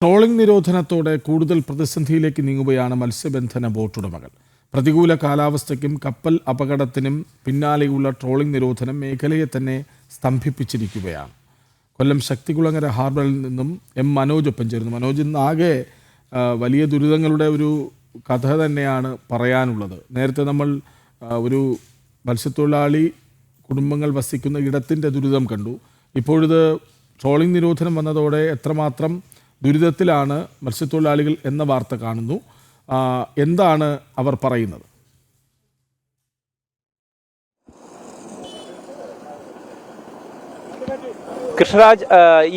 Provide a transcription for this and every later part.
Trawling നിരോധനത്തോടെ കൂടുതൽ പ്രതിസന്ധിയിലേക്ക് നീങ്ങുകയാണ് മത്സ്യബന്ധന ബോട്ടുടമകൾ. പ്രതികൂല കാലാവസ്ഥയ്ക്കും കപ്പൽ അപകടത്തിനും പിന്നാലെയുള്ള ട്രോളിംഗ് നിരോധനം മേഖലയെ തന്നെ സ്തംഭിപ്പിച്ചിരിക്കുകയാണ്. കൊല്ലം ശക്തികുളങ്ങര ഹാർബറിൽ നിന്നും മനോജ് ഒപ്പം ചേരുന്നു. മനോജ്, ഇന്നാകെ വലിയ ദുരിതങ്ങളുടെ ഒരു കഥ തന്നെയാണ് പറയാനുള്ളത്. നേരത്തെ നമ്മൾ ഒരു മത്സ്യത്തൊഴിലാളി കുടുംബങ്ങൾ വസിക്കുന്ന ഇടത്തിൻ്റെ ദുരിതം കണ്ടു. ഇപ്പോഴിത് ട്രോളിംഗ് നിരോധനം വന്നതോടെ എത്രമാത്രം ദുരിതത്തിലാണ് മത്സ്യത്തൊഴിലാളികൾ എന്ന വാർത്ത കാണുന്നു. എന്താണ് അവർ പറയുന്നത്? കൃഷ്ണരാജ്,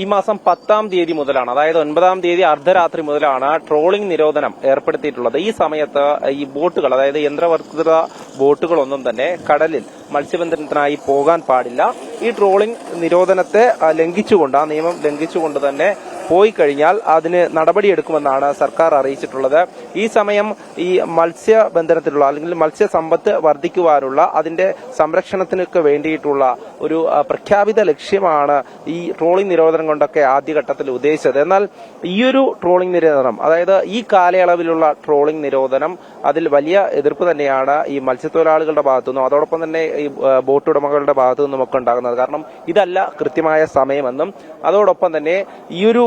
ഈ മാസം 10-ാം തീയതി മുതലാണ്, അതായത് 9-ാം തീയതി അർദ്ധരാത്രി മുതലാണ് ട്രോളിംഗ് നിരോധനം ഏർപ്പെടുത്തിയിട്ടുള്ളത്. ഈ സമയത്ത് ഈ ബോട്ടുകൾ, അതായത് യന്ത്രവൽകൃത ബോട്ടുകളൊന്നും തന്നെ കടലിൽ മത്സ്യബന്ധനത്തിനായി പോകാൻ പാടില്ല. ഈ ട്രോളിംഗ് നിരോധനത്തെ ലംഘിച്ചുകൊണ്ട്, ആ നിയമം ലംഘിച്ചുകൊണ്ട് തന്നെ പോയി കഴിഞ്ഞാൽ അതിന് നടപടിയെടുക്കുമെന്നാണ് സർക്കാർ അറിയിച്ചിട്ടുള്ളത്. ഈ സമയം ഈ മത്സ്യബന്ധനത്തിലുള്ള അല്ലെങ്കിൽ മത്സ്യസമ്പത്ത് വർദ്ധിക്കുവാനുള്ള അതിന്റെ സംരക്ഷണത്തിനൊക്കെ വേണ്ടിയിട്ടുള്ള ഒരു പ്രഖ്യാപിത ലക്ഷ്യമാണ് ഈ ട്രോളിംഗ് നിരോധനം കൊണ്ടൊക്കെ ആദ്യഘട്ടത്തിൽ ഉദ്ദേശിച്ചത്. എന്നാൽ ഈയൊരു ട്രോളിംഗ് നിരോധനം, അതായത് ഈ കാലയളവിലുള്ള ട്രോളിംഗ് നിരോധനം, അതിൽ വലിയ എതിർപ്പ് തന്നെയാണ് ഈ മത്സ്യത്തൊഴിലാളികളുടെ ഭാഗത്തുനിന്നും അതോടൊപ്പം തന്നെ ഈ ബോട്ടുടമകളുടെ ഭാഗത്തു നിന്നും ഒക്കെ ഉണ്ടാകുന്നത്. കാരണം ഇതല്ല കൃത്യമായ സമയമെന്നും അതോടൊപ്പം തന്നെ ഈയൊരു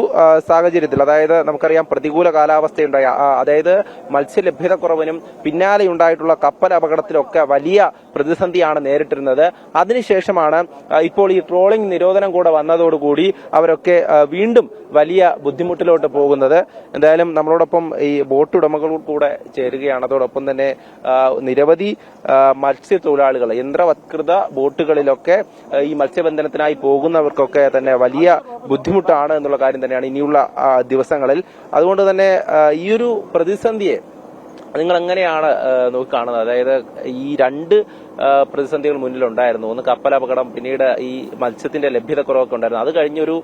സാഹചര്യത്തിൽ, അതായത് നമുക്കറിയാം പ്രതികൂല കാലാവസ്ഥയുണ്ടായ, അതായത് മത്സ്യലഭ്യതക്കുറവിനും പിന്നാലെ ഉണ്ടായിട്ടുള്ള കപ്പൽ അപകടത്തിലൊക്കെ വലിയ പ്രതിസന്ധിയാണ് നേരിട്ടിരുന്നത്. അതിനുശേഷമാണ് ഇപ്പോൾ ഈ ട്രോളിംഗ് നിരോധനം കൂടെ വന്നതോടുകൂടി അവരൊക്കെ വീണ്ടും വലിയ ബുദ്ധിമുട്ടിലോട്ട് പോകുന്നത്. എന്തായാലും നമ്മളോടൊപ്പം ഈ ബോട്ടുടമകൾ കൂടെ ചേരുകയാണ്. അതോടൊപ്പം തന്നെ നിരവധി മത്സ്യത്തൊഴിലാളികൾ, യന്ത്രവത്കൃത ബോട്ടുകളിലൊക്കെ ഈ മത്സ്യബന്ധനത്തിനായി പോകുന്നവർക്കൊക്കെ തന്നെ വലിയ ബുദ്ധിമുട്ടാണ് എന്നുള്ള കാര്യം തന്നെയാണ് ഇനിയുള്ള ദിവസങ്ങളിൽ. അതുകൊണ്ട് തന്നെ ഈയൊരു പ്രതിസന്ധിയെ നിങ്ങൾ എങ്ങനെയാണ് നോക്കിക്കാണുന്നത്? അതായത് ഈ രണ്ട് പ്രതിസന്ധികൾ മുന്നിലുണ്ടായിരുന്നു. ഒന്ന് കപ്പലപകടം, പിന്നീട് ഈ മത്സ്യത്തിന്റെ ലഭ്യതക്കുറവൊക്കെ ഉണ്ടായിരുന്നു. അത് കഴിഞ്ഞൊരു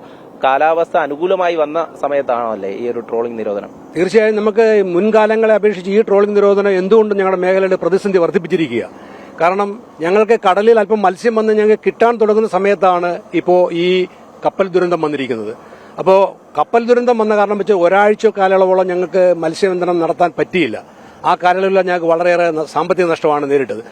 കാലാവസ്ഥ അനുകൂലമായി വന്ന സമയത്താണല്ലേ ഈ ഒരു ട്രോളിംഗ് നിരോധനം? തീർച്ചയായും നമുക്ക് മുൻകാലങ്ങളെ അപേക്ഷിച്ച് ഈ ട്രോളിംഗ് നിരോധനം എന്തുകൊണ്ടും ഞങ്ങളുടെ മേഖലയുടെ പ്രതിസന്ധി വർദ്ധിപ്പിച്ചിരിക്കുക. കാരണം ഞങ്ങൾക്ക് കടലിൽ അല്പം മത്സ്യം വന്ന് ഞങ്ങൾക്ക് കിട്ടാൻ തുടങ്ങുന്ന സമയത്താണ് ഇപ്പോൾ ഈ കപ്പൽ ദുരന്തം വന്നിരിക്കുന്നത്. അപ്പോൾ കപ്പൽ ദുരന്തം വന്ന കാരണം വെച്ച് ഒരാഴ്ച കാലയളവോളം ഞങ്ങൾക്ക് മത്സ്യബന്ധനം നടത്താൻ പറ്റിയില്ല. ആ കാലയളവിൽ ഞങ്ങൾക്ക് വളരെയേറെ സാമ്പത്തിക നഷ്ടമാണ് നേരിട്ടത്.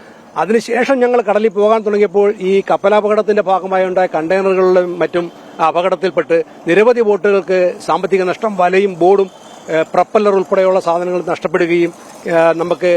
അതിനുശേഷം ഞങ്ങൾ കടലിൽ പോകാൻ തുടങ്ങിയപ്പോൾ ഈ കപ്പലപകടത്തിന്റെ ഭാഗമായി ഉണ്ടായ കണ്ടെയ്നറുകളിലും മറ്റും അപകടത്തിൽപ്പെട്ട് നിരവധി ബോട്ടുകൾക്ക് സാമ്പത്തിക നഷ്ടം, വലയും ബോർഡും പ്രപ്പല്ലർ ഉൾപ്പെടെയുള്ള സാധനങ്ങൾ നഷ്ടപ്പെടുകയും നമുക്ക്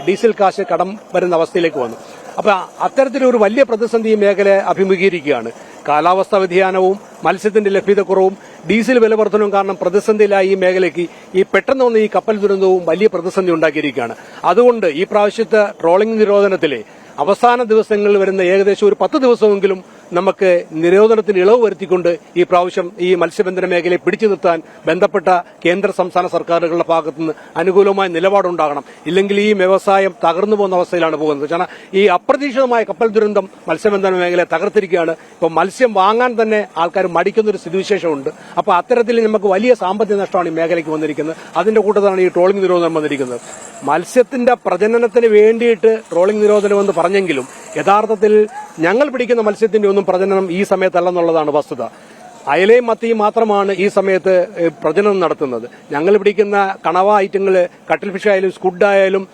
ഡീസൽ കാശ് കടം വരുന്ന അവസ്ഥയിലേക്ക് വന്നു. അപ്പൊ അത്തരത്തിലൊരു വലിയ പ്രതിസന്ധി മേഖല അഭിമുഖീകരിക്കുകയാണ്. കാലാവസ്ഥാ വ്യതിയാനവും മത്സ്യത്തിന്റെ ലഭ്യതക്കുറവും ഡീസൽ വില വർധനവും കാരണം പ്രതിസന്ധിയിലായ ഈ മേഖലയ്ക്ക് ഈ പെട്ടെന്ന് വന്ന ഈ കപ്പൽ ദുരന്തവും വലിയ പ്രതിസന്ധി ഉണ്ടാക്കിയിരിക്കുകയാണ്. അതുകൊണ്ട് ഈ പ്രാവശ്യത്തെ ട്രോളിംഗ് നിരോധനത്തിലെ അവസാന ദിവസങ്ങളിൽ വരുന്ന ഏകദേശം ഒരു 10 ദിവസമെങ്കിലും നമുക്ക് നിരോധനത്തിന് ഇളവ് വരുത്തിക്കൊണ്ട് ഈ പ്രാവശ്യം ഈ മത്സ്യബന്ധന മേഖലയെ പിടിച്ചു നിർത്താൻ ബന്ധപ്പെട്ട കേന്ദ്ര സംസ്ഥാന സർക്കാരുകളുടെ ഭാഗത്തുനിന്ന് അനുകൂലമായ നിലപാടുണ്ടാകണം. ഇല്ലെങ്കിൽ ഈ വ്യവസായം തകർന്നു പോകുന്ന അവസ്ഥയിലാണ് പോകുന്നത്. കാരണം ഈ അപ്രതീക്ഷിതമായ കപ്പൽ ദുരന്തം മത്സ്യബന്ധന മേഖലയെ തകർത്തിരിക്കുകയാണ്. ഇപ്പോൾ മത്സ്യം വാങ്ങാൻ തന്നെ ആൾക്കാർ മടിക്കുന്ന ഒരു സ്ഥിതിവിശേഷമുണ്ട്. അപ്പോൾ അത്തരത്തിൽ നമുക്ക് വലിയ സാമ്പത്തിക നഷ്ടമാണ് ഈ മേഖലയ്ക്ക് വന്നിരിക്കുന്നത്. അതിന്റെ കൂട്ടത്തിലാണ് ഈ ട്രോളിംഗ് നിരോധനം വന്നിരിക്കുന്നത്. മത്സ്യത്തിന്റെ പ്രജനനത്തിന് വേണ്ടിയിട്ട് ട്രോളിംഗ് നിരോധനം എന്ന് പറഞ്ഞെങ്കിലും യഥാർത്ഥത്തിൽ ഞങ്ങൾ പിടിക്കുന്ന മത്സ്യത്തിന്റെ ഒന്നും പ്രജനനം ഈ സമയത്തല്ലെന്നുള്ളതാണ് വസ്തുത. അയലയും മത്തിയും മാത്രമാണ് ഈ സമയത്ത് പ്രജനനം നടത്തുന്നത്. ഞങ്ങൾ പിടിക്കുന്ന കണവ ഐറ്റങ്ങൾ, കട്ടിൽ ഫിഷ് ആയാലും സ്കുഡ് ആയാലും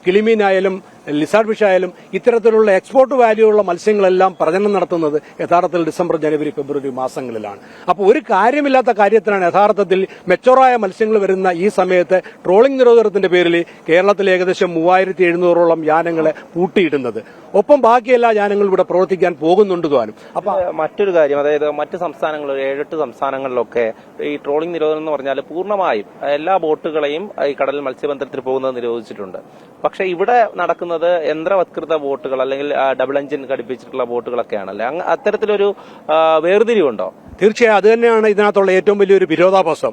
കിളിമീനായാലും ലിസാർഡ് ഫിഷ് ആയാലും ഇത്തരത്തിലുള്ള എക്സ്പോർട്ട് വാല്യൂ ഉള്ള മത്സ്യങ്ങളെല്ലാം പ്രജനനം നടത്തുന്നത് യഥാർത്ഥത്തിൽ ഡിസംബർ, ജനുവരി, ഫെബ്രുവരി മാസങ്ങളിലാണ്. അപ്പോൾ ഒരു കാര്യമില്ലാത്ത കാര്യത്തിലാണ് യഥാർത്ഥത്തിൽ മെച്ചോറായ മത്സ്യങ്ങൾ വരുന്ന ഈ സമയത്ത് ട്രോളിംഗ് നിരോധനത്തിന്റെ പേരിൽ കേരളത്തിൽ ഏകദേശം 3700ഓളം യാനങ്ങളെ പൂട്ടിയിടുന്നത്. ഒപ്പം ബാക്കി എല്ലാ യാനങ്ങളും ഇവിടെ പ്രവർത്തിക്കാൻ പോകുന്നുണ്ട് താനും. അപ്പൊ മറ്റൊരു കാര്യം, അതായത് മറ്റ് സംസ്ഥാനങ്ങളിൽ 7-8 സംസ്ഥാനങ്ങളിലൊക്കെ ഈ ട്രോളിംഗ് നിരോധനം എന്ന് പറഞ്ഞാൽ പൂർണ്ണമായും എല്ലാ ബോട്ടുകളെയും ഈ കടലിൽ മത്സ്യബന്ധനത്തിന് പോകുന്നത് നിരോധിച്ചിട്ടുണ്ട്. പക്ഷെ ഇവിടെ നടക്കുന്നത് യന്ത്രവത്കൃത ബോട്ടുകൾ അല്ലെങ്കിൽ ഡബിൾ എഞ്ചിൻ ഘടിപ്പിച്ചിട്ടുള്ള ബോട്ടുകളൊക്കെയാണല്ലേ. അത്തരത്തിലൊരു വേർതിരിവുണ്ടോ? തീർച്ചയായും അത് തന്നെയാണ് ഇതിനകത്തുള്ള ഏറ്റവും വലിയൊരു വിരോധാഭാസം.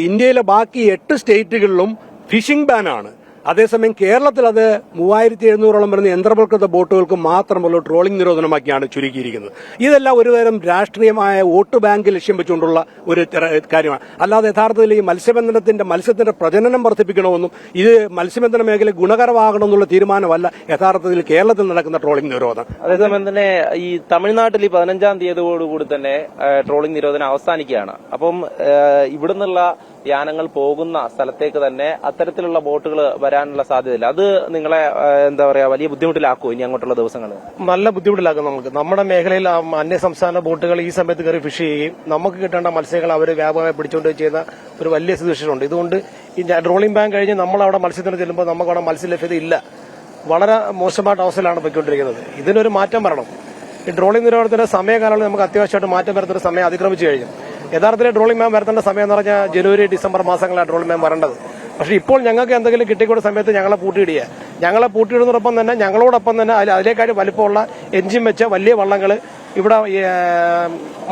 ഇന്ത്യയിലെ ബാക്കി 8 സ്റ്റേറ്റുകളിലും ഫിഷിംഗ് ബാനാണ്. അതേസമയം കേരളത്തിൽ അത് 3700 വരുന്ന യന്ത്രവൽകൃത ബോട്ടുകൾക്ക് മാത്രമുള്ള ട്രോളിംഗ് നിരോധനമാക്കിയാണ് ചുരുക്കിയിരിക്കുന്നത്. ഇതെല്ലാം ഒരുതരം രാഷ്ട്രീയമായ വോട്ട് ബാങ്ക് ലക്ഷ്യം വെച്ചുകൊണ്ടുള്ള ഒരു കാര്യമാണ്. അല്ലാതെ യഥാർത്ഥത്തിൽ ഈ മത്സ്യത്തിന്റെ പ്രജനനം വർദ്ധിപ്പിക്കണമെന്നും ഇത് മത്സ്യബന്ധന മേഖല ഗുണകരമാകണമെന്നുള്ള തീരുമാനമല്ല യഥാർത്ഥത്തിൽ കേരളത്തിൽ നടക്കുന്ന ട്രോളിംഗ് നിരോധനം. അതേസമയം തന്നെ ഈ തമിഴ്നാട്ടിൽ ഈ 15-ാം തീയതിയോടുകൂടി തന്നെ ട്രോളിംഗ് നിരോധനം അവസാനിക്കുകയാണ്. അപ്പം ഇവിടുന്നുള്ള യാനങ്ങൾ പോകുന്ന സ്ഥലത്തേക്ക് തന്നെ അത്തരത്തിലുള്ള ബോട്ടുകൾ വരാനുള്ള സാധ്യതയില്ല. അത് നിങ്ങളെ എന്താ പറയാ വലിയ ബുദ്ധിമുട്ടിലാക്കുമോ ഇനി അങ്ങോട്ടുള്ള ദിവസങ്ങൾ? നല്ല ബുദ്ധിമുട്ടിലാക്കും. നമ്മുടെ മേഖലയിൽ അന്യ സംസ്ഥാന ബോട്ടുകൾ ഈ സമയത്ത് കയറി ഫിഷ് ചെയ്യുകയും നമുക്ക് കിട്ടേണ്ട മത്സ്യങ്ങൾ അവർ വ്യാപകമായി പിടിച്ചുകൊണ്ട് ചെയ്യുന്ന ഒരു വലിയ സിറ്റുവേഷൻ ഉണ്ട്. ഇതുകൊണ്ട് ഈ ട്രോളിംഗ് ബാൻ കഴിഞ്ഞ് നമ്മൾ അവിടെ മത്സ്യത്തിന് ചെല്ലുമ്പോൾ നമുക്ക് അവിടെ മത്സ്യ ലഭ്യത ഇല്ല. വളരെ മോശമായിട്ട് അവസ്ഥയിലാണ് പോയിക്കൊണ്ടിരിക്കുന്നത്. ഇതിനൊരു മാറ്റം വരണം. ഈ ട്രോളിംഗ് നിരോധനത്തിന്റെ സമയകാലങ്ങളിൽ നമുക്ക് അത്യാവശ്യമായിട്ട് മാറ്റം വരുന്ന സമയം അതിക്രമിച്ചു കഴിഞ്ഞു. യഥാർത്ഥത്തിൽ ട്രോളിംഗ് ബാൻ വരുത്തേണ്ട സമയം എന്ന് പറഞ്ഞാൽ ജനുവരി ഡിസംബർ മാസങ്ങളാണ് ട്രോളിംഗ് ബാൻ വരേണ്ടത്. പക്ഷേ ഇപ്പോൾ ഞങ്ങൾക്ക് എന്തെങ്കിലും കിട്ടിക്കൊണ്ട സമയത്ത് ഞങ്ങളെ പൂട്ടിയിടുക. ഞങ്ങളെ പൂട്ടിയിടുന്നതോടൊപ്പം തന്നെ ഞങ്ങളോടൊപ്പം തന്നെ അതിലേക്കാളും വലിപ്പമുള്ള എഞ്ചിൻ വെച്ച വലിയ വള്ളങ്ങൾ ഇവിടെ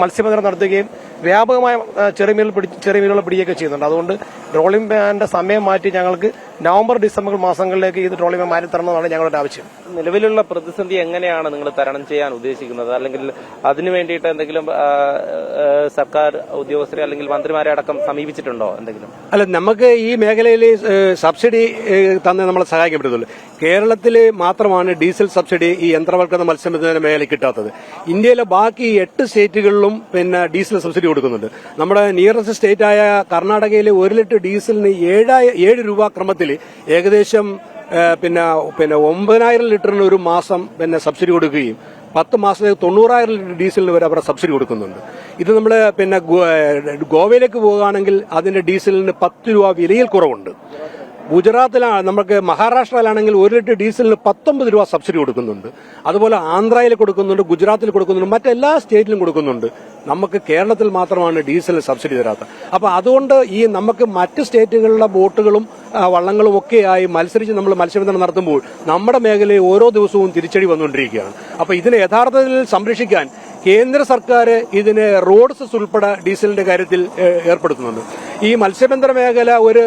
മത്സ്യബന്ധനം നടത്തുകയും വ്യാപകമായ ചെറിയ മീനുകൾ പിടിക്കുകയൊക്കെ ചെയ്യുന്നുണ്ട്. അതുകൊണ്ട് ട്രോളിംഗ് ബാനിന്റെ സമയം മാറ്റി ഞങ്ങൾക്ക് നവംബർ ഡിസംബർ മാസങ്ങളിലേക്ക് ഇത് ട്രോളിംഗ് ബാൻ മാറ്റി തരണമെന്നാണ് ഞങ്ങളുടെ ആവശ്യം. നിലവിലുള്ള പ്രതിസന്ധി എങ്ങനെയാണ് നിങ്ങൾ തരണം ചെയ്യാൻ ഉദ്ദേശിക്കുന്നത്? അല്ലെങ്കിൽ അതിനു വേണ്ടിയിട്ട് എന്തെങ്കിലും സർക്കാർ ഉദ്യോഗസ്ഥരെ അല്ലെങ്കിൽ മന്ത്രിമാരെ അടക്കം സമീപിച്ചിട്ടുണ്ടോ എന്തെങ്കിലും? അല്ല, നമുക്ക് ഈ മേഖലയിൽ സബ്സിഡി തന്നെ നമ്മളെ സഹായിക്കാൻ പറ്റത്തുള്ളൂ. കേരളത്തിൽ മാത്രമാണ് ഡീസൽ സബ്സിഡി ഈ യന്ത്രവൽകൃത മത്സ്യബന്ധന മേഖലയിൽ കിട്ടാത്തത്. ഇന്ത്യയിലെ ബാക്കി 8 സ്റ്റേറ്റുകളിലും ഡീസൽ സബ്സിഡി കൊടുക്കുന്നുണ്ട്. നമ്മുടെ നിയറസ്റ്റ് സ്റ്റേറ്റായ കർണാടകയിലെ 1 ലിറ്റർ ഡീസലിന് 7 രൂപ ക്രമത്തിൽ ഏകദേശം 9,000 ലിറ്ററിന് ഒരു മാസം സബ്സിഡി കൊടുക്കുകയും 10 മാസത്തേക്ക് 90,000 ലിറ്റർ ഡീസലിന് വരെ അവിടെ സബ്സിഡി കൊടുക്കുന്നുണ്ട്. ഇത് നമ്മൾ ഗോവയിലേക്ക് പോകുകയാണെങ്കിൽ അതിന്റെ ഡീസലിന് 10 രൂപ വിലയിൽ കുറവുണ്ട്. ഗുജറാത്തിലാണ്, നമുക്ക് മഹാരാഷ്ട്രയിലാണെങ്കിൽ 1 ലിറ്റർ ഡീസലിന് 19 രൂപ സബ്സിഡി കൊടുക്കുന്നുണ്ട്. അതുപോലെ ആന്ധ്രയിൽ കൊടുക്കുന്നുണ്ട്, ഗുജറാത്തിൽ കൊടുക്കുന്നുണ്ട്, മറ്റെല്ലാ സ്റ്റേറ്റിലും കൊടുക്കുന്നുണ്ട്. നമുക്ക് കേരളത്തിൽ മാത്രമാണ് ഡീസൽ സബ്സിഡി തരാത്തത്. അപ്പൊ അതുകൊണ്ട് നമുക്ക് മറ്റ് സ്റ്റേറ്റുകളിലെ ബോട്ടുകളും വള്ളങ്ങളും ഒക്കെയായി മത്സരിച്ച് നമ്മൾ മത്സ്യബന്ധനം നടത്തുമ്പോൾ നമ്മുടെ മേഖലയിൽ ഓരോ ദിവസവും തിരിച്ചടി വന്നുകൊണ്ടിരിക്കുകയാണ്. അപ്പൊ ഇതിനെ യഥാർത്ഥത്തിൽ സംരക്ഷിക്കാൻ കേന്ദ്ര സർക്കാർ ഇതിന് റോഡ് സെസ് ഉൾപ്പെടെ ഡീസലിന്റെ കാര്യത്തിൽ ഏർപ്പെടുത്തുന്നുണ്ട്. ഈ മത്സ്യബന്ധന മേഖല ഒരു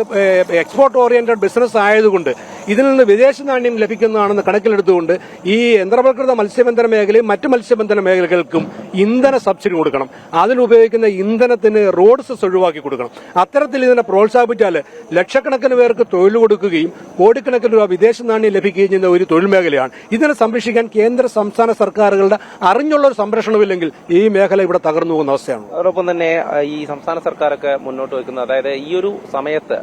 എക്സ്പോർട്ട് ഓറിയന്റഡ് ബിസിനസ് ആയതുകൊണ്ട് ഇതിൽ നിന്ന് വിദേശ നാണ്യം ലഭിക്കുന്നതാണെന്ന് കണക്കിലെടുത്തുകൊണ്ട് ഈ യന്ത്രവൽകൃത മത്സ്യബന്ധന മേഖലയും മറ്റ് മത്സ്യബന്ധന മേഖലകൾക്കും ഇന്ധന സബ്സിഡി കൊടുക്കണം. അതിനുപയോഗിക്കുന്ന ഇന്ധനത്തിന് റോഡ് സെസ് ഒഴിവാക്കി കൊടുക്കണം. അത്തരത്തിൽ ഇതിനെ പ്രോത്സാഹിപ്പിച്ചാൽ ലക്ഷക്കണക്കിന് പേർക്ക് തൊഴിൽ കൊടുക്കുകയും കോടിക്കണക്കിന് രൂപ വിദേശ നാണ്യം ലഭിക്കുകയും ചെയ്യുന്ന ഒരു തൊഴിൽ മേഖലയാണ്. ഇതിനെ സംരക്ഷിക്കാൻ കേന്ദ്ര സംസ്ഥാന സർക്കാരുകളുടെ അറിഞ്ഞുള്ള ഒരു സംരക്ഷണമില്ലെങ്കിൽ ഈ മേഖല ഇവിടെ തകർന്നു പോകുന്ന അവസ്ഥയാണ്. അതോടൊപ്പം തന്നെ ഈ സംസ്ഥാന സർക്കാരൊക്കെ മുന്നോട്ട് വയ്ക്കുന്നത്, അതായത് ഈ ഒരു സമയത്ത്